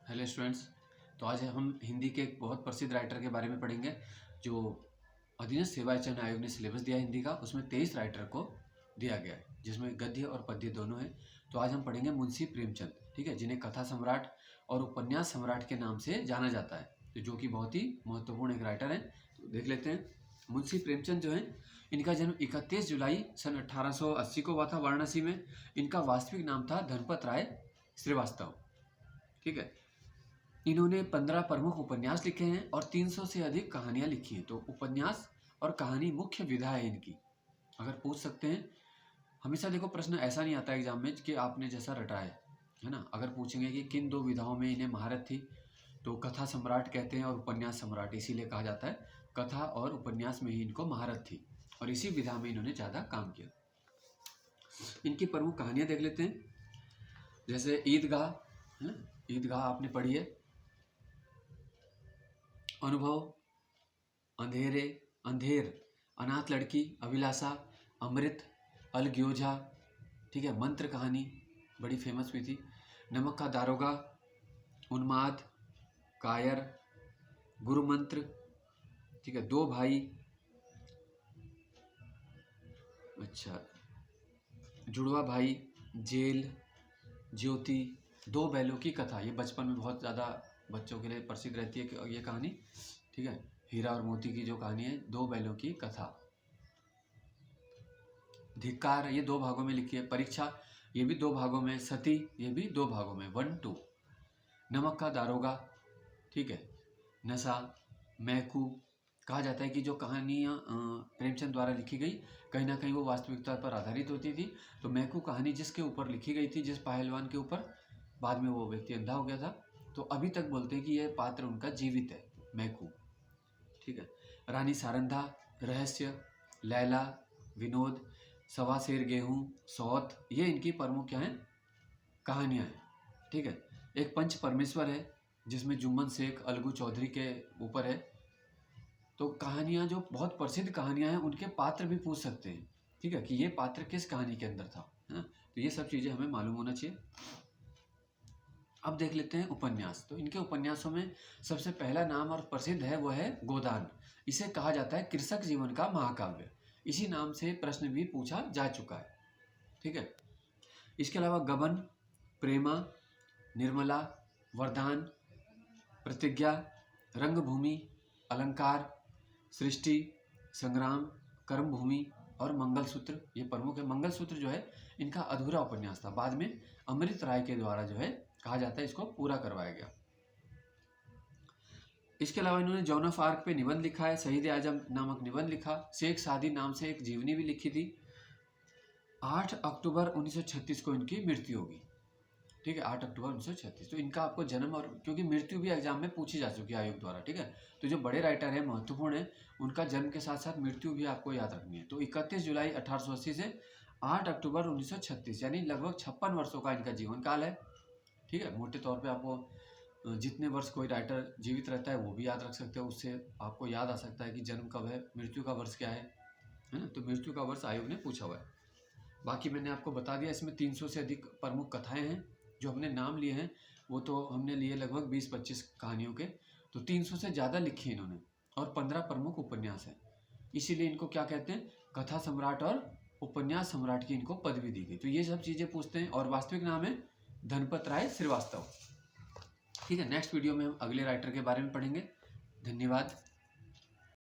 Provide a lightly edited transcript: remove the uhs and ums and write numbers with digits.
Hello students. तो आज हम हिंदी के एक बहुत प्रसिद्ध राइटर के बारे में पढ़ेंगे जो अधीनस्थ सेवा चयन आयोग ने सिलेबस दिया है हिंदी का। उसमें 23 राइटर को दिया गया है जिसमें गद्य और पद्य दोनों हैं। तो आज हम पढ़ेंगे मुंशी प्रेमचंद, ठीक है, जिन्हें कथा सम्राट और उपन्यास सम्राट के नाम से जाना जाता है, तो जो कि बहुत ही महत्वपूर्ण एक राइटर हैं। तो देख लेते हैं। मुंशी प्रेमचंद जो है, इनका जन्म 31 जुलाई सन 1880 को हुआ था वाराणसी में। इनका वास्तविक नाम था धनपत राय श्रीवास्तव, ठीक है। इन्होंने 15 प्रमुख उपन्यास लिखे हैं और 300 से अधिक कहानियां लिखी हैं। तो उपन्यास और कहानी मुख्य विधा है इनकी। अगर पूछ सकते हैं, हमेशा देखो प्रश्न ऐसा नहीं आता एग्जाम में कि आपने जैसा रटा है ना। अगर पूछेंगे कि किन दो विधाओं में इन्हें महारत थी, तो कथा सम्राट कहते हैं और उपन्यास सम्राट इसीलिए कहा जाता है। कथा और उपन्यास में ही इनको महारत थी और इसी विधा में इन्होंने ज़्यादा काम किया। इनकी प्रमुख कहानियां देख लेते हैं। जैसे ईदगाह है ना, ईदगाह आपने पढ़ी है। अनुभव, अंधेरे, अंधेर, अनाथ लड़की, अभिलाषा, अमृत, अलग्योजा, ठीक है, मंत्र कहानी बड़ी फेमस हुई थी। नमक का दारोगा, उन्माद, कायर, गुरु मंत्र, ठीक है, दो भाई, अच्छा, जुड़वा भाई, जेल, ज्योति, दो बैलों की कथा। ये बचपन में बहुत ज़्यादा बच्चों के लिए प्रसिद्ध रहती है कि ये कहानी, ठीक है। हीरा और मोती की जो कहानी है, दो बैलों की कथा। धिक्कार, ये 2 भागों में लिखी है। परीक्षा, ये भी 2 भागों में। सती, ये भी 2 भागों में, 1, 2। नमक का दारोगा, ठीक है। नशा, मैकू, कहा जाता है कि जो कहानियाँ प्रेमचंद द्वारा लिखी गई कहीं ना कहीं वो वास्तविकता पर आधारित होती थी। तो मैकू कहानी जिसके ऊपर लिखी गई थी, जिस पहलवान के ऊपर, बाद में वो व्यक्ति अंधा हो गया था, तो अभी तक बोलते हैं कि यह पात्र उनका जीवित है, मैकू, ठीक है। रानी सारंधा, रहस्य, लैला, विनोद, सवा शेर गेहूँ, सौत, ये इनकी प्रमुख क्या हैं, कहानियाँ हैं, ठीक है। एक पंच परमेश्वर है जिसमें जुम्मन शेख, अलगू चौधरी के ऊपर है। तो कहानियाँ जो बहुत प्रसिद्ध कहानियाँ हैं, उनके पात्र भी पूछ सकते हैं, ठीक है, कि ये पात्र किस कहानी के अंदर था, है ना। तो ये सब चीज़ें हमें मालूम होना चाहिए। अब देख लेते हैं उपन्यास। तो इनके उपन्यासों में सबसे पहला नाम और प्रसिद्ध है वो है गोदान। इसे कहा जाता है कृषक जीवन का महाकाव्य। इसी नाम से प्रश्न भी पूछा जा चुका है, ठीक है। इसके अलावा गबन, प्रेमा, निर्मला, वरदान, प्रतिज्ञा, रंगभूमि, अलंकार, सृष्टि, संग्राम, कर्मभूमि और मंगलसूत्र, ये प्रमुख है। मंगलसूत्र जो है इनका अधूरा उपन्यास था, बाद में अमृत राय के द्वारा जो है कहा जाता है इसको पूरा करवाया गया। इसके अलावा इन्होंने जॉन ऑफ आर्क पे निबंध लिखा है, शहीद आजम नामक निबंध लिखा, शेख सादी नाम से एक जीवनी भी लिखी थी। 8 अक्टूबर 1936 को इनकी मृत्यु होगी, ठीक है, 8 अक्टूबर 1936। तो इनका आपको जन्म और, क्योंकि मृत्यु भी एग्जाम में पूछी जा चुकी है आयोग द्वारा, ठीक है। तो जो बड़े राइटर हैं, महत्वपूर्ण है, उनका जन्म के साथ साथ मृत्यु भी आपको याद रखनी है। तो 31 जुलाई 1880 से 8 अक्टूबर 1936, यानी लगभग 56 वर्षों का इनका जीवन काल है, ठीक है। मोटे तौर पे आपको जितने वर्ष कोई राइटर जीवित रहता है वो भी याद रख सकते हो, उससे आपको याद आ सकता है कि जन्म कब है, मृत्यु का वर्ष क्या है ना। तो मृत्यु का वर्ष आयोग ने पूछा हुआ है। बाकी मैंने आपको बता दिया। इसमें 300 से अधिक प्रमुख कथाएं हैं। जो हमने नाम लिए हैं वो तो हमने लिए लगभग 20-25 कहानियों के। तो 300 से ज़्यादा लिखी है इन्होंने और 15 प्रमुख उपन्यास हैं। इसीलिए इनको क्या कहते हैं, कथा सम्राट और उपन्यास सम्राट की इनको पदवी दी गई। तो ये सब चीज़ें पूछते हैं। और वास्तविक नाम है धनपत राय श्रीवास्तव, ठीक है। नेक्स्ट वीडियो में हम अगले राइटर के बारे में पढ़ेंगे। धन्यवाद।